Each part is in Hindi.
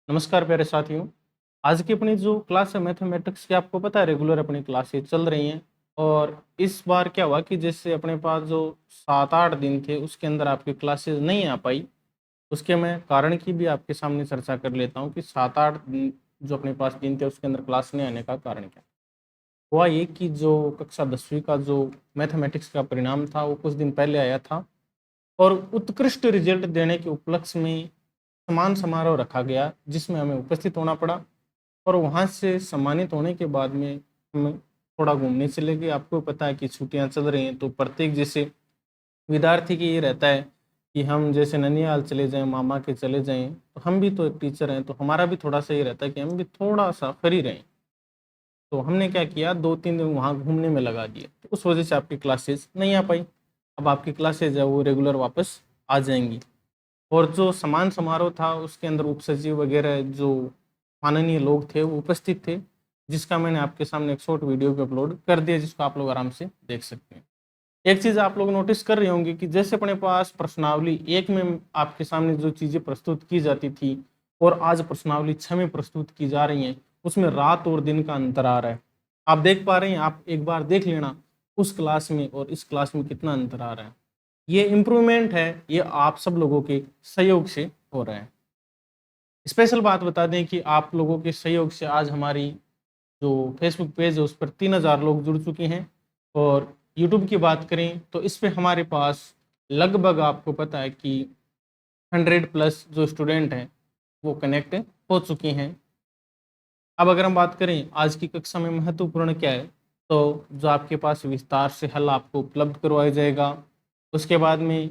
नमस्कार प्यारे साथियों। आज की अपनी जो क्लास है मैथमेटिक्स की, आपको पता है रेगुलर अपनी क्लासेस चल रही हैं। और इस बार क्या हुआ कि जैसे अपने पास जो 7-8 दिन थे उसके अंदर आपकी क्लासेस नहीं आ पाई। उसके मैं कारण की भी आपके सामने चर्चा कर लेता हूँ कि 7-8 दिन जो अपने पास दिन थे उसके अंदर क्लास नहीं आने का कारण क्या हुआ। ये कि जो कक्षा 10वीं का जो मैथमेटिक्स का परिणाम था वो कुछ दिन पहले आया था, और उत्कृष्ट रिजल्ट देने के उपलक्ष्य में सम्मान समारोह रखा गया जिसमें हमें उपस्थित होना पड़ा। और वहाँ से सम्मानित होने के बाद में हम थोड़ा घूमने चले गए। आपको पता है कि छुट्टियाँ चल रही हैं तो प्रत्येक जैसे विद्यार्थी की ये रहता है कि हम जैसे ननिहाल चले जाएं, मामा के चले जाएं। तो हम भी तो एक टीचर हैं तो हमारा भी थोड़ा सा ये रहता है कि हम भी थोड़ा सा फ्री रहें। तो हमने क्या किया, 2-3 दिन वहाँ घूमने में लगा दिए, तो उस वजह से आपकी क्लासेस नहीं आ पाई। अब आपकी क्लासेज है वो रेगुलर वापस आ जाएंगी। और जो सम्मान समारोह था उसके अंदर उपसचिव वगैरह जो माननीय लोग थे वो उपस्थित थे, जिसका मैंने आपके सामने एक शॉर्ट वीडियो भी अपलोड कर दिया जिसको आप लोग आराम से देख सकते हैं। एक चीज़ आप लोग नोटिस कर रहे होंगे कि जैसे अपने पास प्रश्नावली 1 में आपके सामने जो चीज़ें प्रस्तुत की जाती थी और आज प्रश्नावली 6 में प्रस्तुत की जा रही हैं, उसमें रात और दिन का अंतर आ रहा है। आप देख पा रहे हैं, आप एक बार देख लेना उस क्लास में और इस क्लास में कितना अंतर आ रहा है। ये इम्प्रूवमेंट है, ये आप सब लोगों के सहयोग से हो रहा है। स्पेशल बात बता दें कि आप लोगों के सहयोग से आज हमारी जो फेसबुक पेज है उस पर 3000 लोग जुड़ चुके हैं। और यूट्यूब की बात करें तो इस पे हमारे पास लगभग आपको पता है कि 100 प्लस जो स्टूडेंट हैं वो कनेक्ट हो चुके हैं। अब अगर हम बात करें आज की कक्षा में महत्वपूर्ण क्या है, तो जो आपके पास विस्तार से हल आपको उपलब्ध करवाया जाएगा। उसके बाद में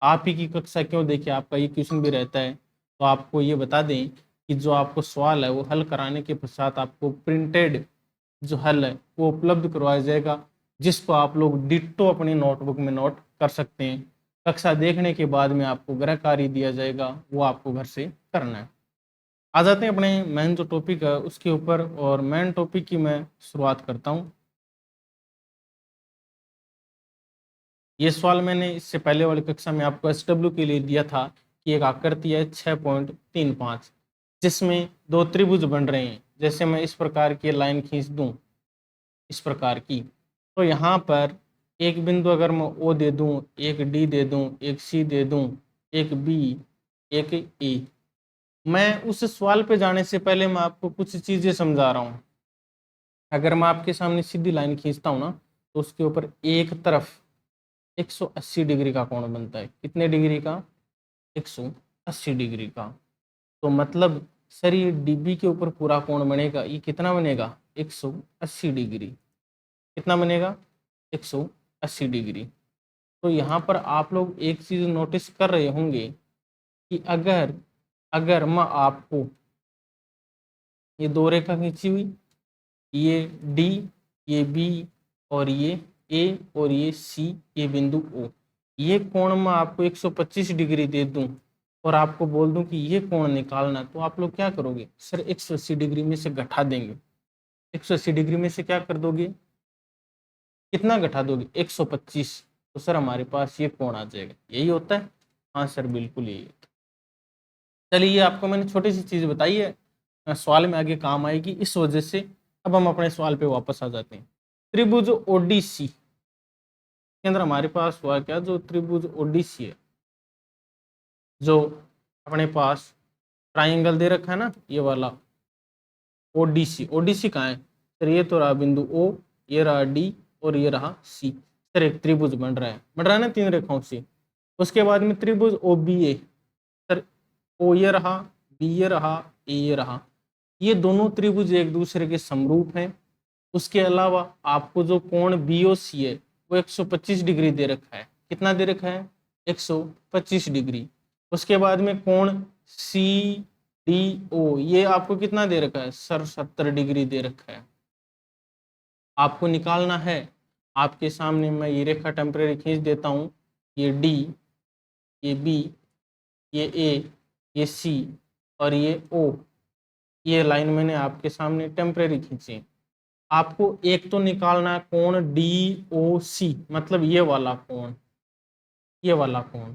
आप ही की कक्षा क्यों देखिए, आपका ये क्वेश्चन भी रहता है। तो आपको ये बता दें कि जो आपको सवाल है वो हल कराने के पश्चात आपको प्रिंटेड जो हल है वो उपलब्ध करवाया जाएगा, जिसको आप लोग डिट्टो अपनी नोटबुक में नोट कर सकते हैं। कक्षा देखने के बाद में आपको गृह कार्य दिया जाएगा, वो आपको घर से करना है। आ जाते हैं अपने मेन जो टॉपिक है उसके ऊपर, और मेन टॉपिक की मैं शुरुआत करता हूँ। ये सवाल मैंने इससे पहले वाली कक्षा में आपको SW के लिए दिया था कि एक आकृति है 6.35 जिसमें दो त्रिभुज बन रहे हैं। जैसे मैं इस प्रकार की लाइन खींच दूं इस प्रकार की, तो यहाँ पर एक बिंदु अगर मैं O दे दूं, एक D दे दूं, एक C दे दूं, एक B, एक E। मैं उस सवाल पे जाने से पहले मैं आपको कुछ चीजें समझा रहा हूँ। अगर मैं आपके सामने सीधी लाइन खींचता हूँ ना, तो उसके ऊपर एक तरफ 180 डिग्री का कोण बनता है। कितने डिग्री का? 180 डिग्री का। तो मतलब सर ये डीबी के ऊपर पूरा कोण बनेगा, ये कितना बनेगा? 180 डिग्री। कितना बनेगा? 180 डिग्री। तो यहाँ पर आप लोग एक चीज नोटिस कर रहे होंगे कि अगर अगर मैं आपको ये दो रेखा खींची हुई, ये डी, ये बी, और ये ए, और ये सी, ये बिंदु ओ, ये कोण मैं आपको 125 डिग्री दे दूं और आपको बोल दूं कि ये कोण निकालना, तो आप लोग क्या करोगे? सर 180 डिग्री में से घटा देंगे। 180 डिग्री में से क्या कर दोगे? कितना घटा दोगे? 125। तो सर हमारे पास ये कोण आ जाएगा। यही होता है? हाँ सर बिल्कुल यही होता है। चलिए, ये आपको मैंने छोटी सी चीज बताई है, सवाल में आगे काम आएगी इस वजह से। अब हम अपने सवाल पे वापस आ जाते हैं। त्रिभुज ओडीसी के अंदर हमारे पास हुआ क्या, जो त्रिभुज ओडीसी है, जो अपने पास ट्राइंगल दे रखा है ना, ये वाला ओडीसी। ओडीसी कहाँ है सर? ये तो रहा बिंदु ओ, ये रहा डी, और ये रहा सी। सर एक त्रिभुज बन रहा है ना 3 रेखाओं से। उसके बाद में त्रिभुज ओ बी ए। सर ओ ये रहा, बी ये रहा, ए ये रहा। ये दोनों त्रिभुज एक दूसरे के समरूप हैं। उसके अलावा आपको जो कोण BOC है वो 125 डिग्री दे रखा है। कितना दे रखा है? 125 डिग्री। उसके बाद में कोण CDO, ये आपको कितना दे रखा है? सर 70 डिग्री दे रखा है। आपको निकालना है। आपके सामने मैं ये रेखा टेम्परेरी खींच देता हूँ। ये D, ये B, ये A, ये C, और ये O। ये लाइन मैंने आपके सामने टेम्परेरी खींची। आपको एक तो निकालना है कोण DOC, मतलब ये वाला कोण। ये वाला कोण,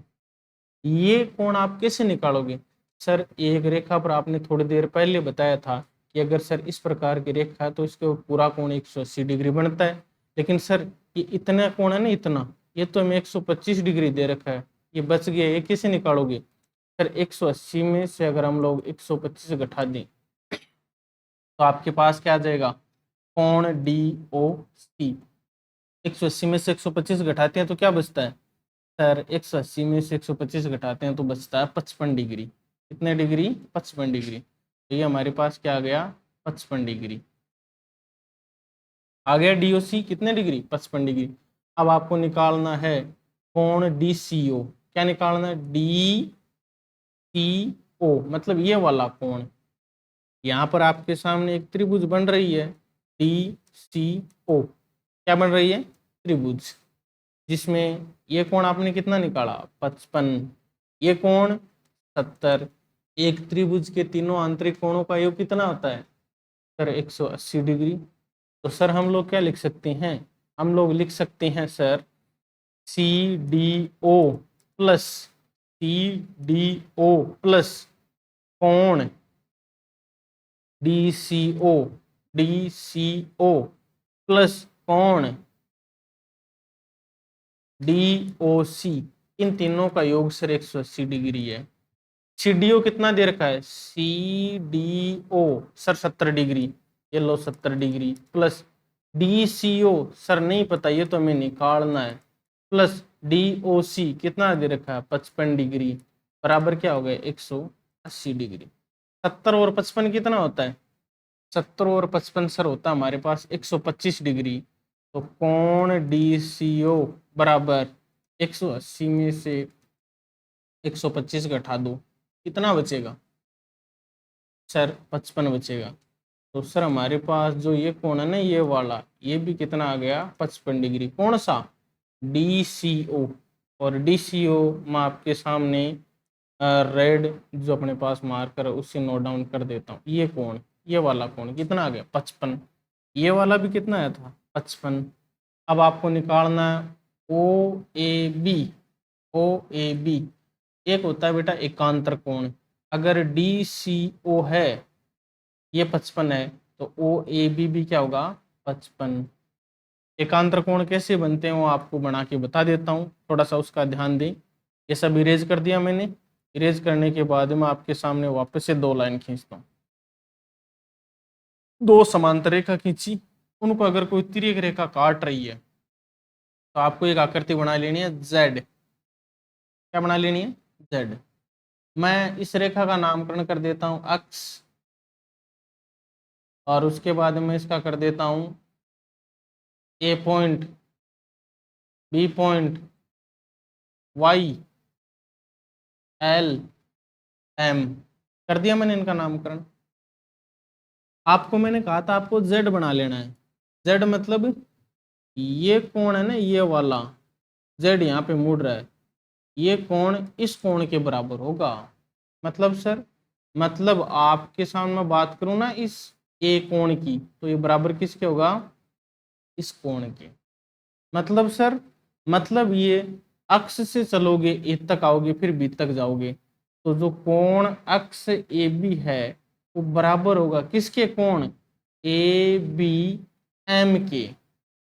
ये कोण आप कैसे निकालोगे? सर एक रेखा पर आपने थोड़ी देर पहले बताया था कि अगर सर इस प्रकार की रेखा है तो इसके पूरा कोण 180 डिग्री बनता है। लेकिन सर ये इतना कोण है ना, इतना, ये तो हमें 125 डिग्री दे रखा है, ये बच गया, ये कैसे निकालोगे? सर 180 में से अगर हम लोग 125 घटा दें तो आपके पास क्या आ जाएगा? कोण DOC। 180 में से 125 घटाते हैं तो क्या बचता है? सर 180 में से 125 घटाते हैं तो बचता है 55 डिग्री। कितने डिग्री? 55 डिग्री। तो ये हमारे पास क्या आ गया? 55 डिग्री आ गया। DOC कितने डिग्री? 55 डिग्री। अब आपको निकालना है कोण DCO। क्या निकालना है? DCO मतलब ये वाला कोण। यहाँ पर आपके सामने एक त्रिभुज बन रही है DCO। क्या बन रही है? त्रिभुज, जिसमें ये कोण आपने कितना निकाला? 55, ये कोण 70। एक त्रिभुज के तीनों आंतरिक कोणों का योग कितना होता है? Sir 180 degree. तो सर हम लोग क्या लिख सकते हैं? हम लोग लिख सकते हैं sir CDO plus CDO plus कोण DCO, DCO प्लस कोण DOC। इन तीनों का योग सर 180 डिग्री है। CDO कितना दे रखा है? CDO सर 70 डिग्री, ये लो 70 डिग्री, प्लस DCO सर नहीं पता, ये तो हमें निकालना है, प्लस DOC कितना दे रखा है? 55 डिग्री, बराबर क्या हो गया? 180 डिग्री। 70 और 55 कितना होता है? 70 और 55 सर होता है हमारे पास 125 डिग्री। तो कोण DCO बराबर 180 में से 125 घटा दो, कितना बचेगा? सर 55 बचेगा। तो सर हमारे पास जो ये कोण है ना, ये वाला, ये भी कितना आ गया? 55 डिग्री। कौन सा? DCO। और DCO मैं आपके सामने रेड जो अपने पास मार्कर है उससे नोट डाउन कर देता हूँ। ये कोण, ये वाला कोण कितना आ गया? 55। ये वाला भी कितना आया था? 55। अब आपको निकालना है OAB। OAB एक होता है बेटा एकांतर कोण। अगर DCO है, ये 55 है, तो OAB भी क्या होगा? 55। एकांतर कोण कैसे बनते हैं वो आपको बना के बता देता हूँ, थोड़ा सा उसका ध्यान दें। ये सब इरेज कर दिया मैंने। इरेज करने के बाद मैं आपके सामने वापस से दो लाइन खींचता हूँ। दो समांतर रेखा खींची, उनको अगर कोई तिर्यक रेखा काट रही है तो आपको एक आकृति बना लेनी है Z। क्या बना लेनी है? Z। मैं इस रेखा का नामकरण कर देता हूं अक्ष, और उसके बाद मैं इसका कर देता हूं A point, B point, Y, L, M। कर दिया मैंने इनका नामकरण। आपको मैंने कहा था आपको Z बना लेना है। Z मतलब ये कोण है ना, ये वाला Z यहाँ पे मुड़ रहा है, ये कोण इस कोण के बराबर होगा। मतलब सर, मतलब आपके सामने मैं बात करूं ना इस A कोण की, तो ये बराबर किसके होगा? इस कोण के। मतलब सर, मतलब ये अक्ष से चलोगे ए तक आओगे, फिर बी तक जाओगे, तो जो कोण अक्ष ए बी है वो बराबर होगा किसके? कोण ए बी एम के।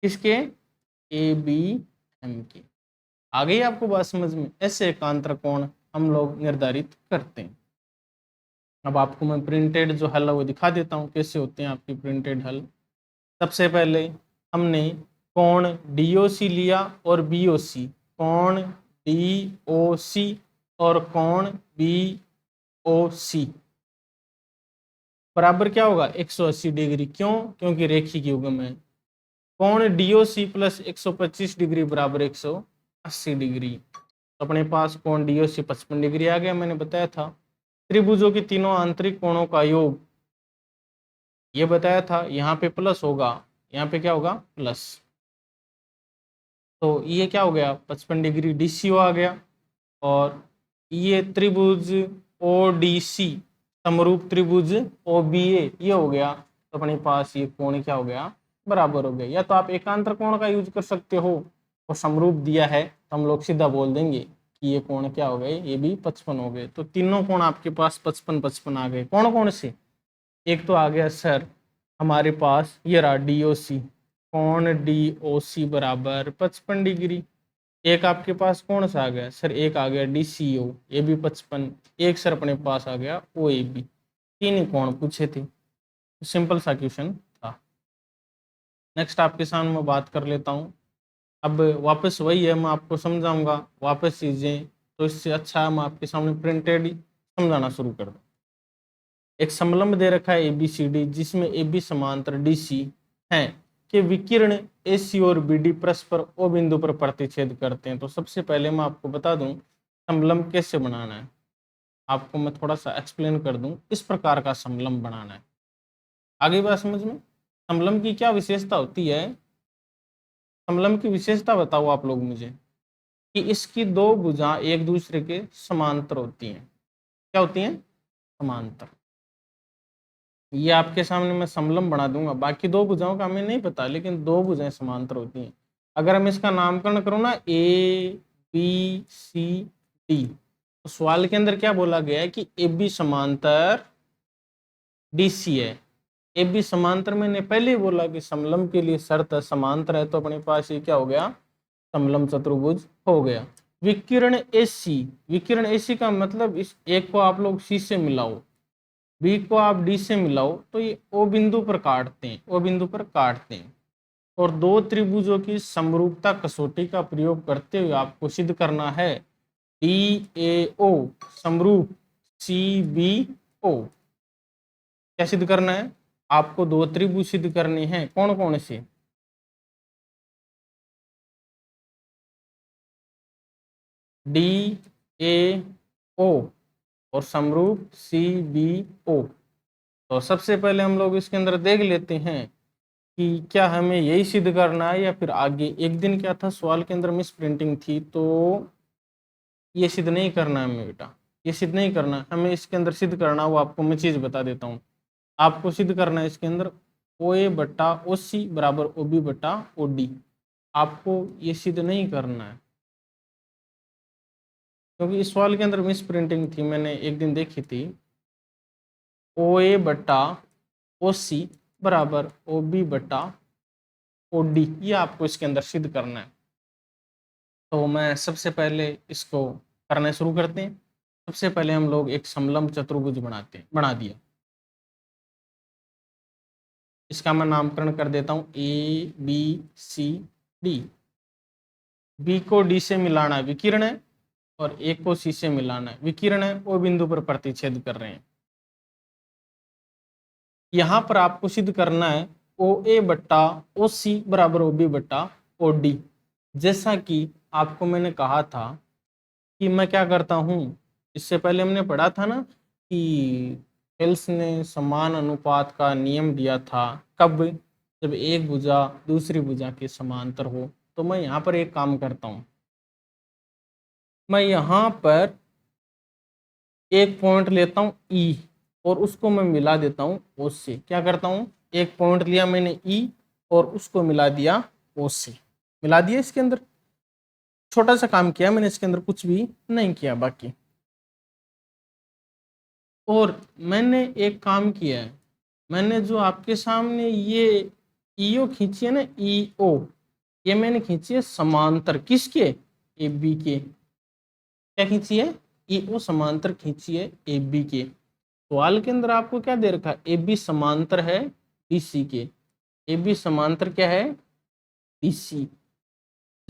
किसके? ए बी एम के। आ गई आपको बात समझ में? ऐसे एकांतर कोण हम लोग निर्धारित करते हैं। अब आपको मैं प्रिंटेड जो हल है वो दिखा देता हूँ कैसे होते हैं आपके प्रिंटेड हल। सबसे पहले हमने कोण DOC लिया और BOC, कोण DOC और कोण BOC बराबर क्या होगा? 180 डिग्री। क्यों? क्योंकि रेखिक युग्म है। कोण DOC प्लस 125 डिग्री बराबर 180 डिग्री। तो अपने पास कोण DOC 55 डिग्री आ गया, मैंने बताया था। त्रिभुजों के तीनों आंतरिक कोणों का योग ये बताया था, यहाँ पे प्लस होगा, यहाँ पे क्या होगा? प्लस। तो ये क्या हो गया? 55 डिग्री DCO आ गया। और ये त्रिभुज ODC समरूप त्रिभुज OBA ये हो गया। तो अपने पास ये कोण क्या हो गया? बराबर हो गया। या तो आप एकांतर कोण का यूज कर सकते हो, और समरूप दिया है तो हम लोग सीधा बोल देंगे कि ये कोण क्या हो गए, ये भी 55 हो गए। तो तीनों कोण आपके पास 55-55 आ गए। कौन कौन से? एक तो आ गया सर हमारे पास ये रहा DOC, कोण DOC बराबर 55 डिग्री। एक आपके पास कौन सा आ गया सर? एक आ गया DCO, ये भी 55। एक सर अपने पास आ गया OAB। तीन ही कोण पूछे थे, सिंपल सा क्वेश्चन था। नेक्स्ट आपके सामने मैं बात कर लेता हूँ। अब वापस वही है, मैं आपको समझाऊंगा वापस चीजें, तो इससे अच्छा मैं आपके सामने प्रिंटेड ही समझाना शुरू कर दूँ। एक समलंब दे रखा है ABCD, जिसमें AB समांतर DC है कि विकिरण AC और BD परस्पर O बिंदु पर प्रतिच्छेद करते हैं। तो सबसे पहले मैं आपको बता दूं समलंब कैसे बनाना है, आपको मैं थोड़ा सा एक्सप्लेन कर दूं। इस प्रकार का समलंब बनाना है। आगे बात समझ में? समलंब की क्या विशेषता होती है? समलंब की विशेषता बताओ आप लोग मुझे, कि इसकी दो भुजा एक दूसरे के समांतर होती हैं। क्या होती हैं? समांतर। ये आपके सामने मैं समलंब बना दूंगा, बाकी दो भुजाओं का हमें नहीं पता, लेकिन दो भुजाएं समांतर होती हैं। अगर हम इसका नामकरण करो ना ABCD, तो सवाल के अंदर क्या बोला गया है कि AB समांतर DC है। AB समांतर मैंने पहले ही बोला कि समलंब के लिए शर्त समांतर है, तो अपने पास ये क्या हो गया? समलंब चतुर्भुज हो गया। विकिरण AC, विकिरण AC का मतलब इस एक को आप लोग C से मिलाओ, बी को आप डी से मिलाओ, तो ये ओ बिंदु पर काटते हैं, ओ बिंदु पर काटते हैं। और दो त्रिभुजों की समरूपता कसौटी का प्रयोग करते हुए आपको सिद्ध करना है DAO समरूप CBO। क्या सिद्ध करना है? आपको दो त्रिभुज सिद्ध करने हैं। कौन कौन से? DAO और समरूप CBO। तो सबसे पहले हम लोग इसके अंदर देख लेते हैं कि क्या हमें यही सिद्ध करना है या फिर आगे। एक दिन क्या था, सवाल के अंदर मिस प्रिंटिंग थी, तो ये सिद्ध नहीं करना है हमें बेटा, ये सिद्ध नहीं करना है हमें। इसके अंदर सिद्ध करना, वो आपको मैं चीज बता देता हूँ। आपको सिद्ध करना है इसके अंदर OA बट्टा OC बराबर OB बट्टा OD। आपको ये सिद्ध नहीं करना है, क्योंकि इस सवाल के अंदर मिस प्रिंटिंग थी, मैंने एक दिन देखी थी। OA बट्टा OC बराबर OB बट्टा OD, ये आपको इसके अंदर सिद्ध करना है। तो मैं सबसे पहले इसको करना शुरू करते हैं। सबसे पहले हम लोग एक समलंब चतुर्भुज बना दिया। इसका मैं नामकरण कर देता हूं ABCD। B को D से मिलाना है, विकिरण है, और A को C से मिलाना है, विकिरण है। वो बिंदु पर प्रतिच्छेद कर रहे हैं। यहां पर आपको सिद्ध करना है OA बट्टा OC बराबर OB बट्टा OD। जैसा कि आपको मैंने कहा था कि मैं क्या करता हूँ, इससे पहले हमने पढ़ा था ना कि हेल्स ने समान अनुपात का नियम दिया था। कब? जब एक भुजा दूसरी भुजा के समांतर हो। तो मैं यहाँ पर एक काम करता हूँ, मैं यहाँ पर एक पॉइंट लेता हूँ E, और उसको मैं मिला देता हूँ O से। क्या करता हूँ? एक पॉइंट लिया मैंने E और उसको मिला दिया O से। मिला दिया, इसके अंदर छोटा सा काम किया मैंने, इसके अंदर कुछ भी नहीं किया बाकी। और मैंने एक काम किया है, मैंने जो आपके सामने ये ईओ खींची है ना, ईओ, ये मैंने खींची है समांतर किसके? AB के। क्या खींची है? ईओ समांतर खींची है AB के। सवाल के अंदर आपको क्या दे रखा है? AB समांतर है DC के। AB समांतर क्या है? DC।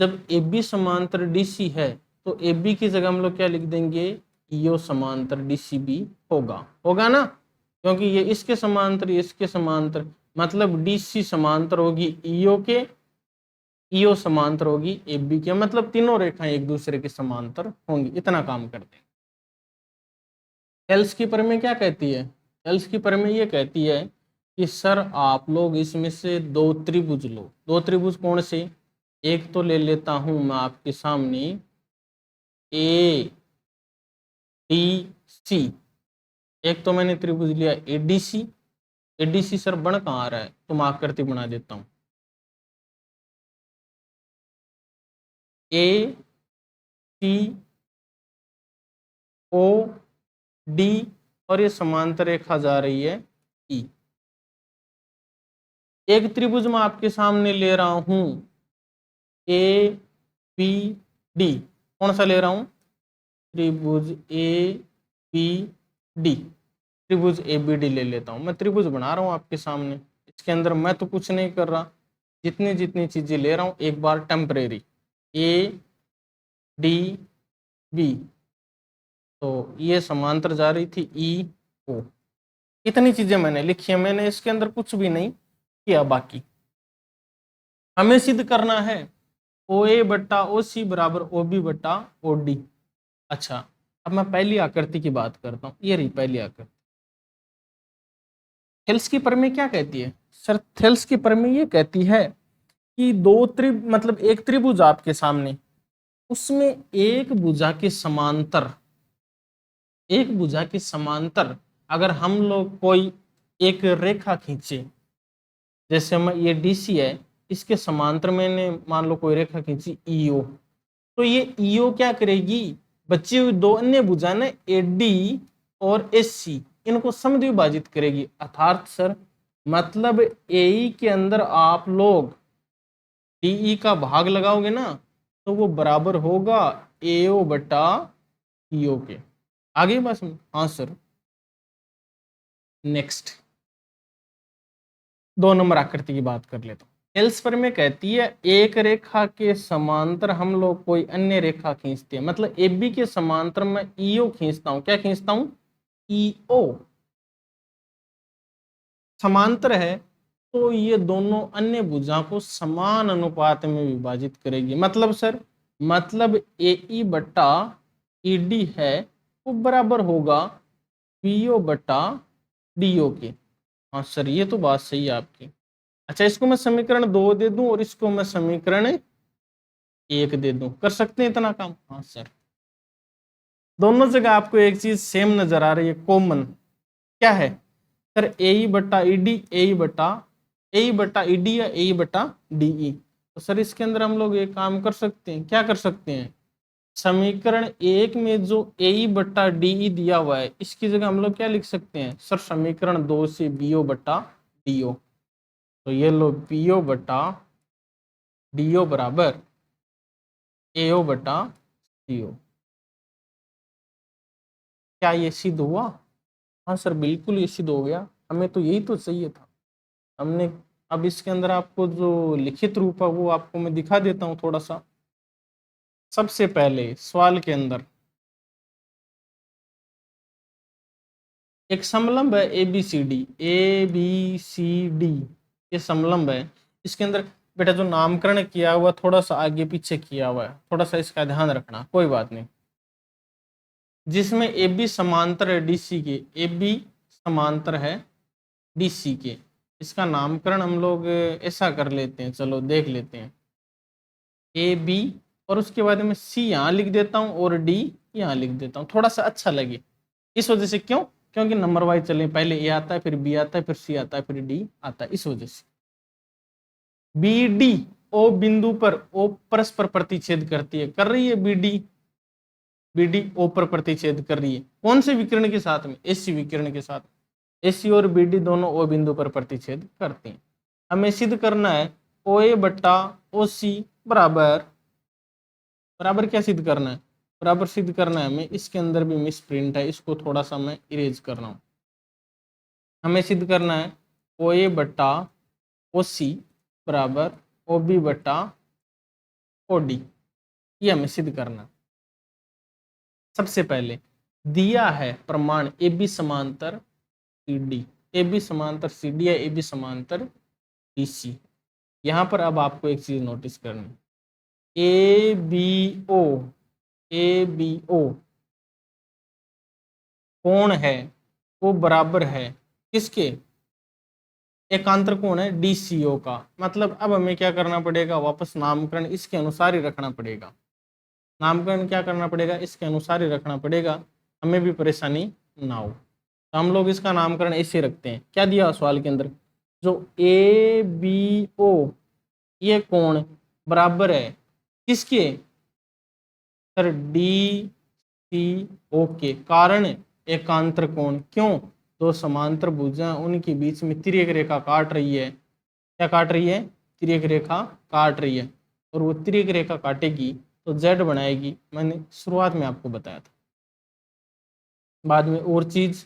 जब AB समांतर DC है, तो AB की जगह हम लोग क्या लिख देंगे? ईओ समांतर DC भी होगा, होगा ना, क्योंकि ये इसके समांतर, ये इसके समांतर, मतलब DC समांतर होगी ईओ के, ईओ समांतर होगी AB के, मतलब तीनों रेखाएं एक दूसरे के समांतर होंगी। इतना काम करते हैं। एल्स की प्रमेय क्या कहती है? एल्स की प्रमेय ये कहती है कि सर आप लोग इसमें से दो त्रिभुज लो। दो त्रिभुज कौन से? एक तो ले लेता हूं मैं आपके सामने ADC। एक तो मैंने त्रिभुज लिया ADC। ADC सर बन कहाँ आ रहा है? तो मैं आकृति बना देता हूं। ACD ओ डी और ये समांतर रेखा जा रही है ई। एक त्रिभुज मैं आपके सामने ले रहा हूं ए बी डी। कौन सा ले रहा हूं? त्रिभुज ए बी डी। त्रिभुज ए बी डी ले लेता हूं। मैं त्रिभुज बना रहा हूं आपके सामने, इसके अंदर मैं तो कुछ नहीं कर रहा, जितनी जितनी चीजें ले रहा हूं एक बार टेम्परेरी, ए डी बी, तो ये समांतर जा रही थी ई ओ। इतनी चीजें मैंने लिखी है, मैंने इसके अंदर कुछ भी नहीं किया। बाकी हमें सिद्ध करना है ओ ए बट्टा ओ सी बराबर ओ बी बट्टा ओ डी। अच्छा, अब मैं पहली आकृति की बात करता हूँ। ये रही पहली आकृति। थेल्स की प्रमेय क्या कहती है सर? थेल्स की प्रमेय ये कहती है कि मतलब एक त्रिभुज आपके सामने, उसमें एक भुजा के समांतर अगर हम लोग कोई एक रेखा खींचे, जैसे मैं ये डीसी है, इसके समांतर मैंने मान लो कोई रेखा खींची ईओ, तो ये ईओ क्या करेगी? बची हुई दो अन्य भुजाएं एडी और एससी, इनको समद्विभाजित करेगी। अर्थात सर मतलब एई के अंदर आप लोग डीई का भाग लगाओगे ना, तो वो बराबर होगा एओ बटा ईओ के। आगे बस। हाँ सर। नेक्स्ट 2 नंबर आकृति की बात कर लेता हूँ। थेल्स प्रमेय कहती है एक रेखा के समांतर हम लोग कोई अन्य रेखा खींचते हैं, मतलब ए बी के समांतर में ईओ खींचता हूं। क्या खींचता हूं? ईओ। समांतर है तो ये दोनों अन्य भुजा को समान अनुपात में विभाजित करेगी। मतलब सर मतलब ए बट्टा ई डी है वो बराबर होगा पीओ बट्टा डीओ के। हाँ सर ये तो बात सही है आपकी। अच्छा, इसको मैं समीकरण 2 दे दूं और इसको मैं समीकरण 1 दे दूं, कर सकते हैं इतना काम? हाँ सर। दोनों जगह आपको एक चीज सेम नजर आ रही है, कॉमन। क्या है सर? ए बट्टा ई डी, ए बट्टा ई डी या ए बट्टा डीई। तो सर इसके अंदर हम लोग एक काम कर सकते हैं। क्या कर सकते हैं? समीकरण 1 में जो ए बट्टा डीई दिया हुआ है, इसकी जगह हम लोग क्या लिख सकते हैं सर? समीकरण 2 से बीओ बट्टा डीओ। तो ये लो बीओ बट्टा डीओ बराबर एओ बटा सीओ। क्या ये सिद्ध हुआ? हाँ सर बिल्कुल ये सिद्ध हो गया। हमें तो यही तो चाहिए था हमने। अब इसके अंदर आपको जो लिखित रूप है वो आपको मैं दिखा देता हूँ थोड़ा सा। सबसे पहले सवाल के अंदर एक समलंब है ए बी सी डी, ये समलंब है। इसके अंदर बेटा जो नामकरण किया हुआ थोड़ा सा आगे पीछे किया हुआ है, थोड़ा सा इसका ध्यान रखना, कोई बात नहीं। जिसमें ए बी समांतर है डीसी के, ए बी समांतर है डीसी के, इसका नामकरण हम लोग ऐसा कर लेते हैं, चलो देख लेते हैं। ए बी और उसके बाद में सी यहाँ लिख देता हूँ और डी यहाँ लिख देता हूँ, थोड़ा सा अच्छा लगे इस वजह से। क्यों? क्योंकि नंबर वाइज चले, पहले ए आता है फिर बी आता है फिर सी आता है फिर डी आता है, इस वजह से। बी डी ओ बिंदु पर ओ परस्पर प्रतिच्छेद करती है, कर रही है बी डी ओ पर प्रतिच्छेद कर रही है। कौन से विकिरण के साथ में? एसी विकिरण के साथ। एसी और बी डी दोनों ओ बिंदु पर प्रतिच्छेद करते हैं। हमें सिद्ध करना है ओ ए बट्टा ओ सी बराबर बराबर क्या सिद्ध करना है? बराबर सिद्ध करना है हमें। इसके अंदर भी मिस प्रिंट है, इसको थोड़ा सा मैं इरेज कर रहा हूँ। हमें सिद्ध करना है ओ ए बट्टा ओ सी बराबर ओ बी बट्टा ओ डी, ये हमें सिद्ध करना है। सबसे पहले दिया है प्रमाण ए बी समांतर सी डी, ए बी समांतर सी डी या ए बी समांतर डी सी। यहाँ पर अब आपको एक चीज नोटिस करनी, ए बी ओ कोण है वो बराबर है किसके? एकांतर कोण है डीसीओ का। मतलब अब हमें क्या करना पड़ेगा? वापस नामकरण इसके अनुसार ही रखना पड़ेगा। नामकरण क्या करना पड़ेगा? इसके अनुसार ही रखना पड़ेगा, हमें भी परेशानी ना हो। तो हम लोग इसका नामकरण ऐसे रखते हैं। क्या दिया सवाल के अंदर? जो ए बी ओ ये कोण बराबर है किसके सर? डी सी ओ के कारण एकांतर कोण। क्यों? दो समांतर भुजाएं उनके बीच में तिर्यक रेखा काट रही है। क्या काट रही है? तिर्यक रेखा काट रही है। और वो तिर्यक रेखा काटेगी तो जेड बनाएगी, मैंने शुरुआत में आपको बताया था। बाद में और चीज,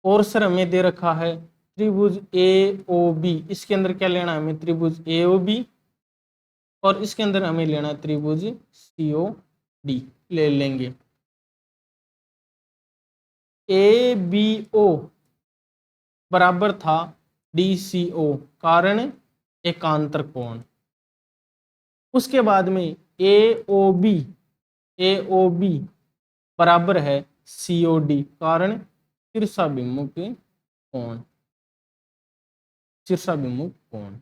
और सर हमें दे रखा है त्रिभुज ए ओ बी। इसके अंदर क्या लेना है हमें? त्रिभुज ए ओ बी, और इसके अंदर हमें लेना है त्रिभुज सी ओ डी। ले लेंगे। ए बी ओ बराबर था डी सी ओ, कारण एकांतर कोण। उसके बाद में ए ओ बी बराबर है सी ओ डी, कारण तिरछाभिमुख कोण। तिरछाभिमुख कोण।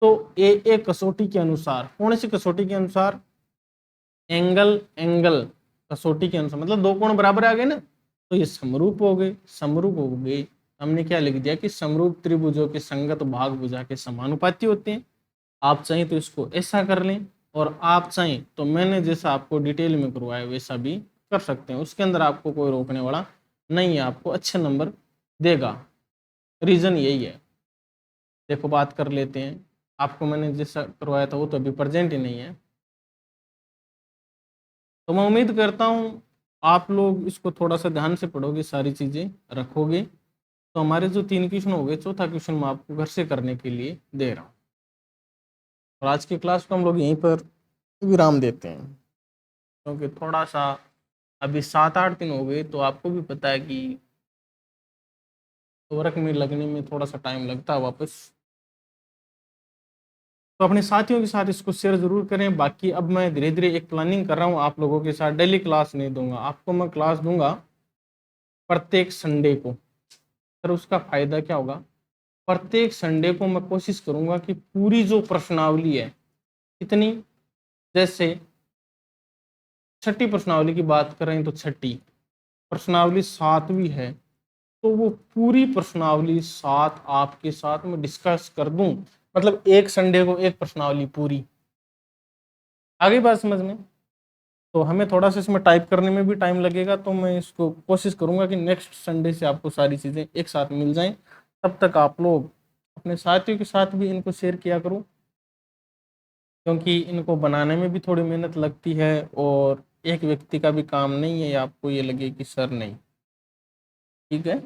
तो ए कसौटी के अनुसार, कौन सी कसौटी के अनुसार? एंगल कसौटी के अनुसार, मतलब दो कोण बराबर आ गए ना, तो ये समरूप हो गए। समरूप हो गए, हमने क्या लिख दिया कि समरूप त्रिभुजों के संगत भाग भुजा के समानुपाती होते हैं। आप चाहें तो इसको ऐसा कर लें, और आप चाहें तो मैंने जैसा आपको डिटेल में करवाया वैसा भी कर सकते हैं। उसके अंदर आपको कोई रोकने वाला नहीं है, आपको अच्छे नंबर देगा। रीजन यही है। देखो बात कर लेते हैं। आपको मैंने जैसा करवाया था वो तो अभी प्रेजेंट ही नहीं है, तो मैं उम्मीद करता हूँ आप लोग इसको थोड़ा सा ध्यान से पढ़ोगे, सारी चीज़ें रखोगे। तो हमारे जो 3 क्वेश्चन हो गए, चौथा क्वेश्चन मैं आपको घर से करने के लिए दे रहा हूँ। और आज की क्लास को हम लोग यहीं पर विराम देते हैं, क्योंकि थोड़ा सा अभी 7-8 दिन हो गए, तो आपको भी पता है कि वर्क में लगने में थोड़ा सा टाइम लगता है वापस। तो अपने साथियों के साथ इसको शेयर जरूर करें। बाकी अब मैं धीरे धीरे एक प्लानिंग कर रहा हूँ आप लोगों के साथ। डेली क्लास नहीं दूंगा आपको, मैं क्लास दूंगा प्रत्येक संडे को। सर उसका फायदा क्या होगा? प्रत्येक संडे को मैं कोशिश करूंगा कि पूरी जो प्रश्नावली है, कितनी, जैसे छठी प्रश्नावली की बात करें तो छठी प्रश्नावली 7वीं है, तो वो पूरी प्रश्नावली 7 आपके साथ में डिस्कस कर दूं। मतलब एक संडे को एक प्रश्नावली पूरी। आगे बात समझ में? तो हमें थोड़ा सा इसमें टाइप करने में भी टाइम लगेगा, तो मैं इसको कोशिश करूंगा कि नेक्स्ट संडे से आपको सारी चीज़ें एक साथ मिल जाएं। तब तक आप लोग अपने साथियों के साथ भी इनको शेयर किया करो, क्योंकि इनको बनाने में भी थोड़ी मेहनत लगती है, और एक व्यक्ति का भी काम नहीं है आपको ये लगे कि सर नहीं। ठीक है।